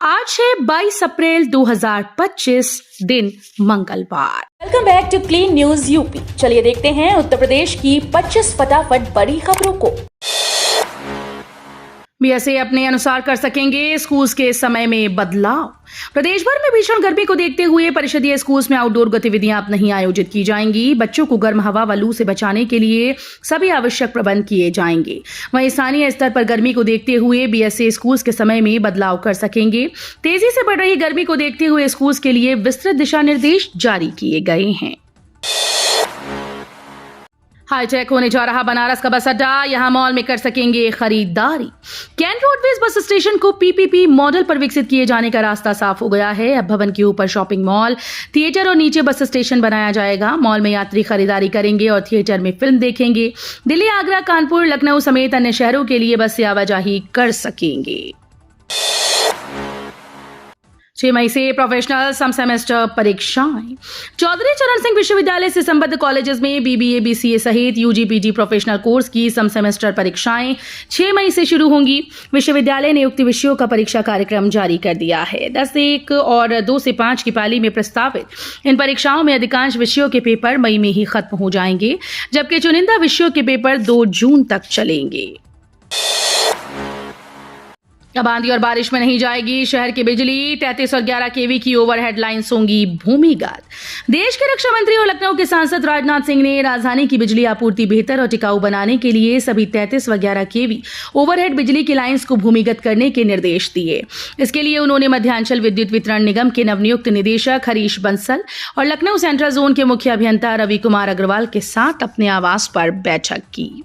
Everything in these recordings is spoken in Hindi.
आज है 22 अप्रैल 2025 दिन मंगलवार। Welcome back to clean news UP. चलिए देखते हैं उत्तर प्रदेश की 25 फटाफट बड़ी खबरों को। बीएसए अपने अनुसार कर सकेंगे स्कूल्स के समय में बदलाव। प्रदेश भर में भीषण गर्मी को देखते हुए परिषदीय स्कूल्स में आउटडोर गतिविधियां अब नहीं आयोजित की जाएंगी। बच्चों को गर्म हवा व लू से बचाने के लिए सभी आवश्यक प्रबंध किए जाएंगे। वहीं स्थानीय स्तर पर गर्मी को देखते हुए बीएसए स्कूल्स के समय में बदलाव कर सकेंगे। तेजी से बढ़ रही गर्मी को देखते हुए स्कूल्स के लिए विस्तृत दिशा निर्देश जारी किए गए हैं। हाईटेक होने जा रहा बनारस का बस अड्डा, यहां मॉल में कर सकेंगे खरीदारी। कैंट रोडवेज बस स्टेशन को पीपीपी मॉडल पर विकसित किए जाने का रास्ता साफ हो गया है। अब भवन के ऊपर शॉपिंग मॉल, थिएटर और नीचे बस स्टेशन बनाया जाएगा। मॉल में यात्री खरीदारी करेंगे और थिएटर में फिल्म देखेंगे। दिल्ली, आगरा, कानपुर, लखनऊ समेत अन्य शहरों के लिए बस से आवाजाही कर सकेंगे। 6 मई से प्रोफेशनल सम सेमेस्टर परीक्षाएं। चौधरी चरण सिंह विश्वविद्यालय से संबद्ध कॉलेजेस में बीबीए, बीसीए सहित यूजी, पीजी प्रोफेशनल कोर्स की सम सेमेस्टर परीक्षाएं 6 मई से शुरू होंगी। विश्वविद्यालय ने उक्त विषयों का परीक्षा कार्यक्रम जारी कर दिया है। 10 से 1 और 2 से 5 की पाली में प्रस्तावित इन परीक्षाओं में अधिकांश विषयों के पेपर मई में ही खत्म हो जाएंगे, जबकि चुनिंदा विषयों के पेपर 2 जून तक चलेंगे। अब आंधी और बारिश में नहीं जाएगी शहर की बिजली। 33 और 11 केवी की ओवरहेड लाइन्स होंगी भूमिगत। देश के रक्षा मंत्री और लखनऊ के सांसद राजनाथ सिंह ने राजधानी की बिजली आपूर्ति बेहतर और टिकाऊ बनाने के लिए सभी 33 व 11 केवी ओवरहेड बिजली की लाइन्स को भूमिगत करने के निर्देश दिए। इसके लिए उन्होंने मध्यांचल विद्युत वितरण निगम के नवनियुक्त निदेशक हरीश बंसल और लखनऊ सेंट्रल जोन के मुख्य अभियंता रवि कुमार अग्रवाल के साथ अपने आवास पर बैठक की।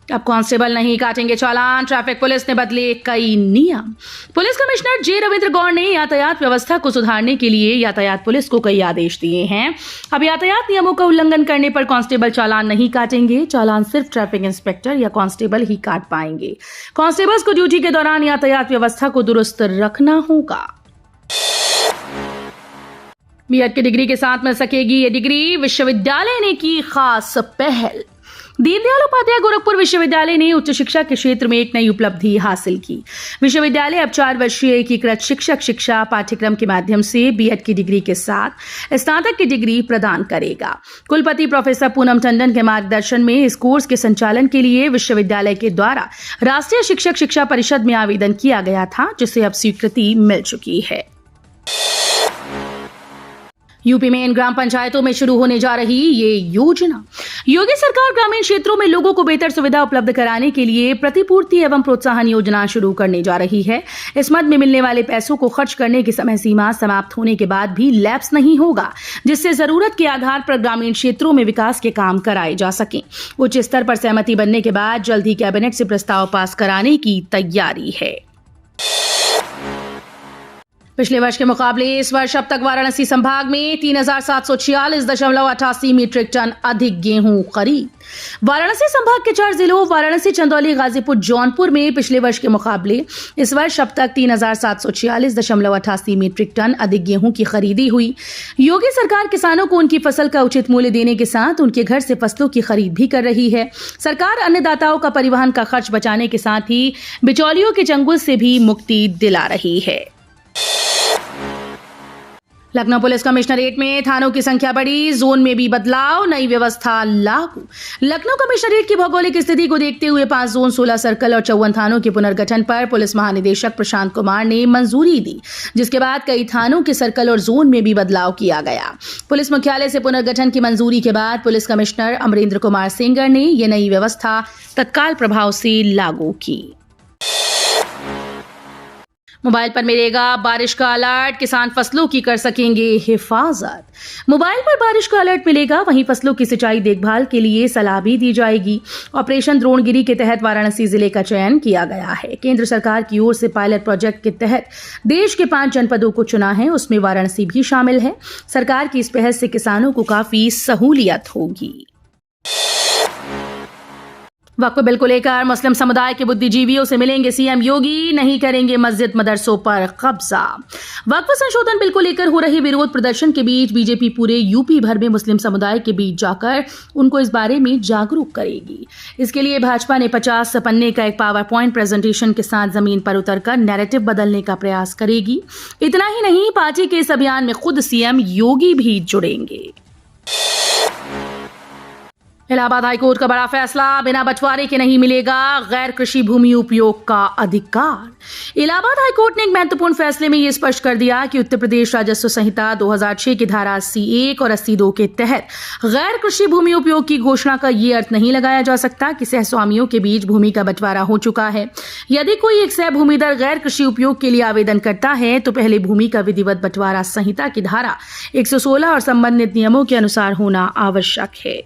अब कांस्टेबल नहीं काटेंगे चालान, ट्रैफिक पुलिस ने बदले कई नियम। पुलिस कमिश्नर जे रविंद्र गौड़ ने यातायात व्यवस्था को सुधारने के लिए यातायात पुलिस को कई आदेश दिए हैं। अब यातायात नियमों का उल्लंघन करने पर कांस्टेबल चालान नहीं काटेंगे। चालान सिर्फ ट्रैफिक इंस्पेक्टर या कांस्टेबल ही काट पाएंगे। कांस्टेबल्स को ड्यूटी के दौरान यातायात व्यवस्था को दुरुस्त रखना होगा। बीएड की डिग्री के साथ मिल सकेगी ये डिग्री। विश्वविद्यालय ने की खास पहल। दीनदयाल उपाध्याय गोरखपुर विश्वविद्यालय ने उच्च शिक्षा के क्षेत्र में एक नई उपलब्धि हासिल की। विश्वविद्यालय अब 4 वर्षीय एकीकृत शिक्षक शिक्षा पाठ्यक्रम के माध्यम से बीएड की डिग्री के साथ स्नातक की डिग्री प्रदान करेगा। कुलपति प्रोफेसर पूनम टंडन के मार्गदर्शन में इस कोर्स के संचालन के लिए विश्वविद्यालय के द्वारा राष्ट्रीय शिक्षक शिक्षा परिषद में आवेदन किया गया था, जिसे अब स्वीकृति मिल चुकी है। यूपी में इन ग्राम पंचायतों में शुरू होने जा रही ये योजना। योगी सरकार ग्रामीण क्षेत्रों में लोगों को बेहतर सुविधा उपलब्ध कराने के लिए प्रतिपूर्ति एवं प्रोत्साहन योजना शुरू करने जा रही है। इस मद में मिलने वाले पैसों को खर्च करने की समय सीमा समाप्त होने के बाद भी लैप्स नहीं होगा, जिससे जरूरत के आधार पर ग्रामीण क्षेत्रों में विकास के काम कराए जा सकें। उच्च स्तर पर सहमति बनने के बाद जल्द ही कैबिनेट से प्रस्ताव पास कराने की तैयारी है। पिछले वर्ष के मुकाबले इस वर्ष अब तक वाराणसी संभाग में 3746.88 मीट्रिक टन अधिक गेहूं खरीद। वाराणसी संभाग के 4 जिलों वाराणसी, चंदौली, गाजीपुर, जौनपुर में पिछले वर्ष के मुकाबले इस वर्ष अब तक 3746.88 मीट्रिक टन अधिक गेहूं की खरीदी हुई। योगी सरकार किसानों को उनकी फसल का उचित मूल्य देने के साथ उनके घर से फसलों की खरीद भी कर रही है। सरकार अन्नदाताओं का परिवहन का खर्च बचाने के साथ ही बिचौलियों के चंगुल से भी मुक्ति दिला रही है। लखनऊ पुलिस कमिश्नरेट में थानों की संख्या बढ़ी, जोन में भी बदलाव, नई व्यवस्था लागू। लखनऊ कमिश्नरेट की भौगोलिक स्थिति को देखते हुए 5 जोन, 16 सर्कल और 54 थानों के पुनर्गठन पर पुलिस महानिदेशक प्रशांत कुमार ने मंजूरी दी, जिसके बाद कई थानों के सर्कल और जोन में भी बदलाव किया गया। पुलिस मुख्यालय से पुनर्गठन की मंजूरी के बाद पुलिस कमिश्नर अमरेंद्र कुमार सेंगर ने यह नई व्यवस्था तत्काल प्रभाव से लागू की। मोबाइल पर मिलेगा बारिश का अलर्ट, किसान फसलों की कर सकेंगे हिफाजत। मोबाइल पर बारिश का अलर्ट मिलेगा, वहीं फसलों की सिंचाई देखभाल के लिए सलाह भी दी जाएगी। ऑपरेशन द्रोणगिरी के तहत वाराणसी जिले का चयन किया गया है। केंद्र सरकार की ओर से पायलट प्रोजेक्ट के तहत देश के 5 जनपदों को चुना है, उसमें वाराणसी भी शामिल है। सरकार की इस पहल से किसानों को काफी सहूलियत होगी। वक्फ बिल को लेकर मुस्लिम समुदाय के बुद्धिजीवियों से मिलेंगे सीएम योगी, नहीं करेंगे मस्जिद मदरसों पर कब्जा। वक्फ संशोधन बिल को लेकर हो रहे विरोध प्रदर्शन के बीच बीजेपी पूरे यूपी भर में मुस्लिम समुदाय के बीच जाकर उनको इस बारे में जागरूक करेगी। इसके लिए भाजपा ने 50 पन्ने का एक पावर पॉइंट प्रेजेंटेशन के साथ जमीन पर उतरकर नैरेटिव बदलने का प्रयास करेगी। इतना ही नहीं, पार्टी के इस अभियान में खुद सीएम योगी भी जुड़ेंगे। इलाहाबाद हाईकोर्ट का बड़ा फैसला, बिना बंटवारे के नहीं मिलेगा गैर कृषि भूमि उपयोग का अधिकार। इलाहाबाद हाईकोर्ट ने एक महत्वपूर्ण फैसले में यह स्पष्ट कर दिया कि उत्तर प्रदेश राजस्व संहिता 2006 की धारा 80(1) और 80(2) के तहत गैर कृषि भूमि उपयोग की घोषणा का यह अर्थ नहीं लगाया जा सकता कि सहस्वामियों के बीच भूमि का बंटवारा हो चुका है। यदि कोई एक सह भूमिदर गैर कृषि उपयोग के लिए आवेदन करता है तो पहले भूमि का विधिवत बंटवारा संहिता की धारा 116 और संबंधित नियमों के अनुसार होना आवश्यक है।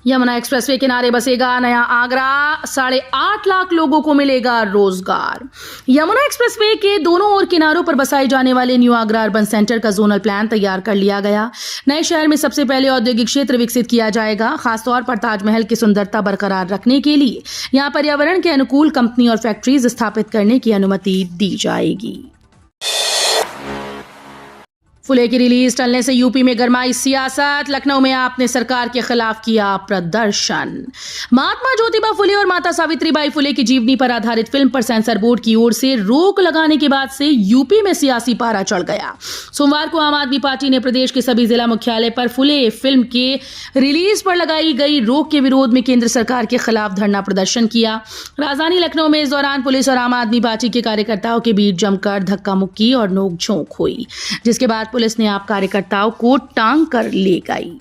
यमुना एक्सप्रेसवे किनारे बसेगा नया आगरा, 8.5 लाख लोगों को मिलेगा रोजगार। यमुना एक्सप्रेसवे के दोनों ओर किनारों पर बसाए जाने वाले न्यू आगरा अर्बन सेंटर का जोनल प्लान तैयार कर लिया गया। नए शहर में सबसे पहले औद्योगिक क्षेत्र विकसित किया जाएगा। खासतौर पर ताजमहल की सुंदरता बरकरार रखने के लिए यहां पर्यावरण के अनुकूल कंपनी और फैक्ट्रीज स्थापित करने की अनुमति दी जाएगी। फुले की रिलीज टलने से यूपी में गरमाई सियासत, लखनऊ में आपने सरकार के खिलाफ किया प्रदर्शन। महात्मा ज्योतिबा फुले और माता सावित्रीबाई फुले की जीवनी पर आधारित फिल्म पर सेंसर बोर्ड की ओर से रोक लगाने के बाद से यूपी में सियासी पारा चढ़ गया। सोमवार को आम आदमी पार्टी ने प्रदेश के सभी जिला मुख्यालय पर फुले फिल्म के रिलीज पर लगाई गई रोक के विरोध में केंद्र सरकार के खिलाफ धरना प्रदर्शन किया। राजधानी लखनऊ में इस दौरान पुलिस और आम आदमी पार्टी के कार्यकर्ताओं के बीच जमकर धक्का मुक्की और नोकझोंक हुई, जिसके बाद पुलिस ने आप कार्यकर्ताओं को टांग कर ले गई।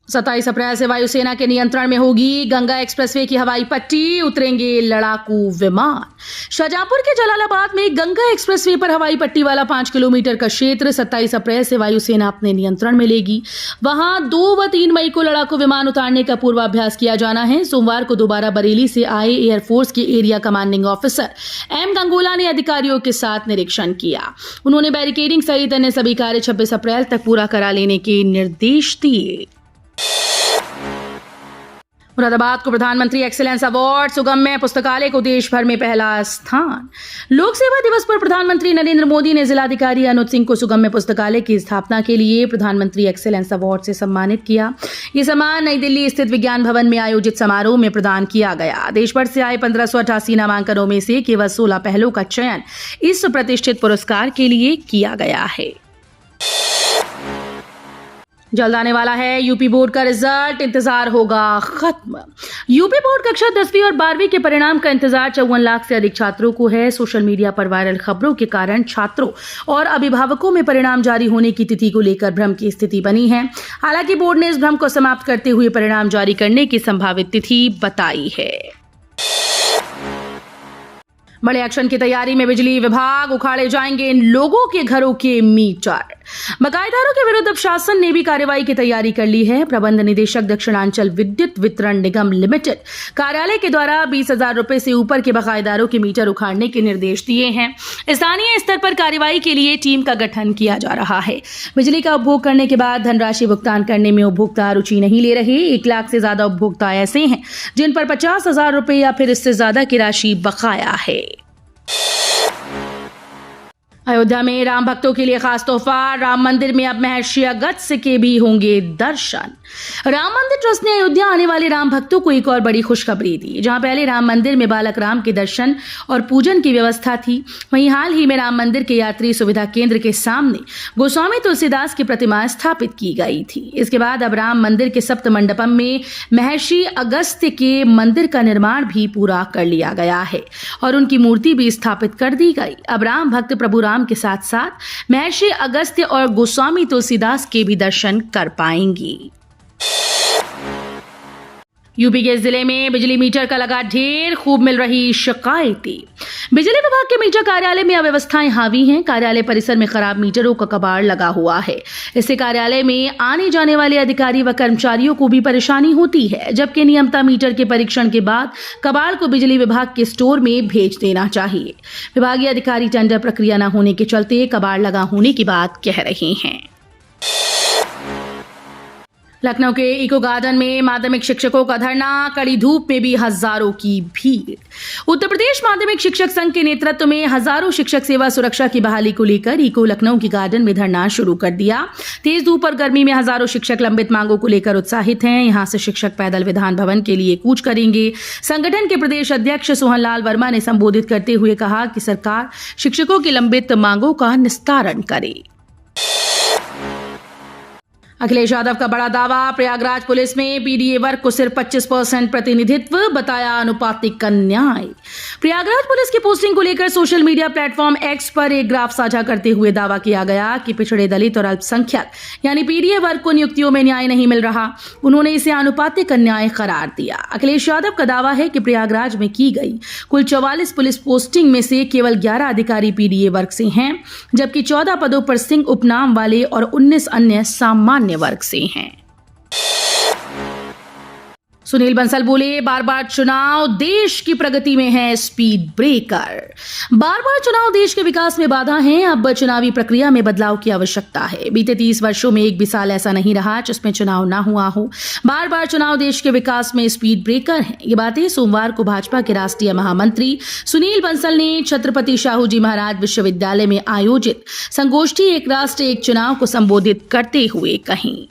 27 अप्रैल से वायुसेना के नियंत्रण में होगी गंगा एक्सप्रेसवे की हवाई पट्टी, उतरेंगे लड़ाकू विमान। शाहजहांपुर के जलालाबाद में गंगा एक्सप्रेसवे पर हवाई पट्टी वाला 5 किलोमीटर का क्षेत्र 27 अप्रैल से वायुसेना अपने नियंत्रण में लेगी। वहां 2 व 3 मई को लड़ाकू विमान उतारने का पूर्वाभ्यास किया जाना है। सोमवार को दोबारा बरेली से आए एयरफोर्स के area commanding officer M Gangola ने अधिकारियों के साथ निरीक्षण किया। उन्होंने बैरिकेडिंग सहित अन्य सभी कार्य 26 अप्रैल तक पूरा करा लेने के निर्देश दिए। मुरादाबाद को प्रधानमंत्री एक्सीलेंस अवार्ड, सुगम्य पुस्तकालय को देश भर में पहला स्थान। लोक सेवा दिवस पर प्रधानमंत्री नरेंद्र मोदी ने जिलाधिकारी अनुज सिंह को सुगम्य पुस्तकालय की स्थापना के लिए प्रधानमंत्री एक्सीलेंस अवार्ड से सम्मानित किया। ये सम्मान नई दिल्ली स्थित विज्ञान भवन में आयोजित समारोह में प्रदान किया गया। देश भर से आए 1588 नामांकनों में से केवल 16 पहलों का चयन इस प्रतिष्ठित पुरस्कार के लिए किया गया है। जल्द आने वाला है यूपी बोर्ड का रिजल्ट, इंतजार होगा खत्म। यूपी बोर्ड कक्षा 10वीं और 12वीं के परिणाम का इंतजार 54 लाख से अधिक छात्रों को है। सोशल मीडिया पर वायरल खबरों के कारण छात्रों और अभिभावकों में परिणाम जारी होने की तिथि को लेकर भ्रम की स्थिति बनी है। हालांकि बोर्ड ने इस भ्रम को समाप्त करते हुए परिणाम जारी करने की संभावित तिथि बताई है। बड़े एक्शन की तैयारी में बिजली विभाग, उखाड़े जाएंगे इन लोगों के घरों के मीटर। बकायेदारों के विरुद्ध अब शासन ने भी कार्रवाई की तैयारी कर ली है। प्रबंध निदेशक दक्षिणांचल विद्युत वितरण निगम लिमिटेड कार्यालय के द्वारा 20,000 रुपए से ऊपर के बकायेदारों के मीटर उखाड़ने के निर्देश दिए हैं। स्थानीय स्तर पर कार्रवाई के लिए टीम का गठन किया जा रहा है। बिजली का उपभोग करने के बाद धनराशि भुगतान करने में उपभोक्ता रुचि नहीं ले रहे। 1 लाख से ज्यादा उपभोक्ता ऐसे हैं जिन पर 50,000 रुपए या फिर इससे ज्यादा की राशि बकाया है। अयोध्या में राम भक्तों के लिए खास तोहफा, राम मंदिर में अब महर्षि अगस्त्य के भी होंगे दर्शन। राम मंदिर ट्रस्ट ने अयोध्या आने वाले राम भक्तों को एक और बड़ी खुशखबरी दी। जहां पहले राम मंदिर में बालक राम के दर्शन और पूजन की व्यवस्था थी, वहीं हाल ही में राम मंदिर के यात्री सुविधा केंद्र के सामने गोस्वामी तुलसीदास की प्रतिमा स्थापित की गई थी। इसके बाद अब राम मंदिर के सप्त मंडपम में महर्षि अगस्त्य के मंदिर का निर्माण भी पूरा कर लिया गया है और उनकी मूर्ति भी स्थापित कर दी गई। अब राम भक्त प्रभु राम के साथ साथ महर्षि अगस्त्य और गोस्वामी तुलसीदास के भी दर्शन कर पाएंगी। यूपी के जिले में बिजली मीटर का लगा ढेर, खूब मिल रही शिकायतें। बिजली विभाग के मीटर कार्यालय में अव्यवस्थाएं हावी हैं। कार्यालय परिसर में खराब मीटरों का कबाड़ लगा हुआ है। इससे कार्यालय में आने जाने वाले अधिकारी व कर्मचारियों को भी परेशानी होती है, जबकि नियमित मीटर के परीक्षण के बाद कबाड़ को बिजली विभाग के स्टोर में भेज देना चाहिए। विभागीय अधिकारी टेंडर प्रक्रिया न होने के चलते कबाड़ लगा होने की बात कह रहे हैं। लखनऊ के इको गार्डन में माध्यमिक शिक्षकों का धरना, कड़ी धूप में भी हजारों की भीड़। उत्तर प्रदेश माध्यमिक शिक्षक संघ के नेतृत्व में हजारों शिक्षक सेवा सुरक्षा की बहाली को लेकर इको लखनऊ के गार्डन में धरना शुरू कर दिया। तेज धूप और गर्मी में हजारों शिक्षक लंबित मांगों को लेकर उत्साहित हैं। यहां से शिक्षक पैदल विधान भवन के लिए कूच करेंगे। संगठन के प्रदेश अध्यक्ष सोहनलाल वर्मा ने संबोधित करते हुए कहा कि सरकार शिक्षकों की लंबित मांगों का निस्तारण करे। अखिलेश यादव का बड़ा दावा, प्रयागराज पुलिस में पीडीए वर्ग को सिर्फ 25% प्रतिनिधित्व, बताया अनुपातिक अन्याय। प्रयागराज पुलिस की पोस्टिंग को लेकर सोशल मीडिया प्लेटफॉर्म एक्स पर एक ग्राफ साझा करते हुए दावा किया गया कि पिछड़े दलित और अल्पसंख्यक यानी पीडीए वर्ग को नियुक्तियों में न्याय नहीं मिल रहा। उन्होंने इसे अनुपातिक अन्याय करार दिया। अखिलेश यादव का दावा है कि प्रयागराज में की गई कुल 44 पुलिस पोस्टिंग में से केवल 11 अधिकारी पीडीए वर्ग से हैं, जबकि 14 पदों पर सिंह उपनाम वाले और 19 अन्य सामान्य वर्ग से हैं। सुनील बंसल बोले, बार बार चुनाव देश की प्रगति में है स्पीड ब्रेकर। बार बार चुनाव देश के विकास में बाधा है। अब चुनावी प्रक्रिया में बदलाव की आवश्यकता है। बीते 30 वर्षों में एक भी साल ऐसा नहीं रहा जिसमें चुनाव ना हुआ हो। बार बार चुनाव देश के विकास में स्पीड ब्रेकर है। ये बातें सोमवार को भाजपा के राष्ट्रीय महामंत्री सुनील बंसल ने छत्रपति शाहू जी महाराज विश्वविद्यालय में आयोजित संगोष्ठी एक राष्ट्र एक चुनाव को संबोधित करते हुए कही।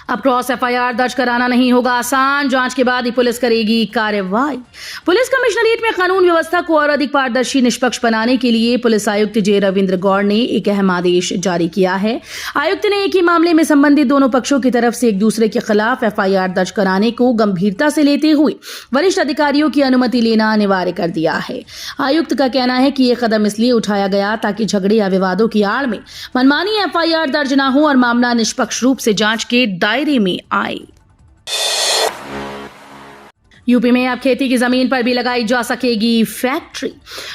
अब क्रॉस एफआईआर दर्ज कराना नहीं होगा आसान, जांच के बाद ही पुलिस करेगी कार्रवाई। पुलिस कमिश्नरेट में कानून व्यवस्था को और अधिक पारदर्शी निष्पक्ष बनाने के लिए पुलिस आयुक्त जे रविंद्र गौड़ ने एक अहम आदेश जारी किया है। आयुक्त ने एक ही मामले में संबंधित दोनों पक्षों की तरफ से एक दूसरे के खिलाफ एफआईआर दर्ज कराने को गंभीरता से लेते हुए वरिष्ठ अधिकारियों की अनुमति लेना अनिवार्य कर दिया है। आयुक्त का कहना है कि यह कदम इसलिए उठाया गया ताकि झगड़े या विवादों की आड़ में मनमानी एफआईआर दर्ज न हो और मामला निष्पक्ष रूप से जांच के दायरे में आए। यूपी में अब खेती की जमीन पर भी लगाई जा सकेगी फैक्ट्री।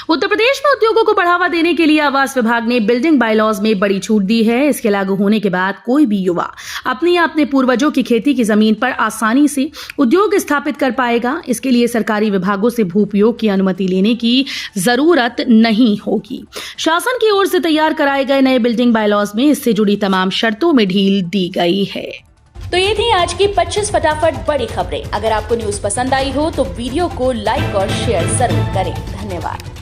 उत्तर प्रदेश में उद्योगों को बढ़ावा देने के लिए आवास विभाग ने बिल्डिंग बायलॉज में बड़ी छूट दी है। इसके लागू होने के बाद कोई भी युवा अपने पूर्वजों की खेती की जमीन पर आसानी से उद्योग स्थापित कर पाएगा। इसके लिए सरकारी विभागों से भू उपयोग की अनुमति लेने की जरूरत नहीं होगी। शासन की ओर से तैयार कराए गए नए बिल्डिंग बायलॉज में इससे जुड़ी तमाम शर्तों में ढील दी गई है। तो ये थी आज की 25 फटाफट बड़ी खबरें। अगर आपको न्यूज पसंद आई हो तो वीडियो को लाइक और शेयर जरूर करें। धन्यवाद।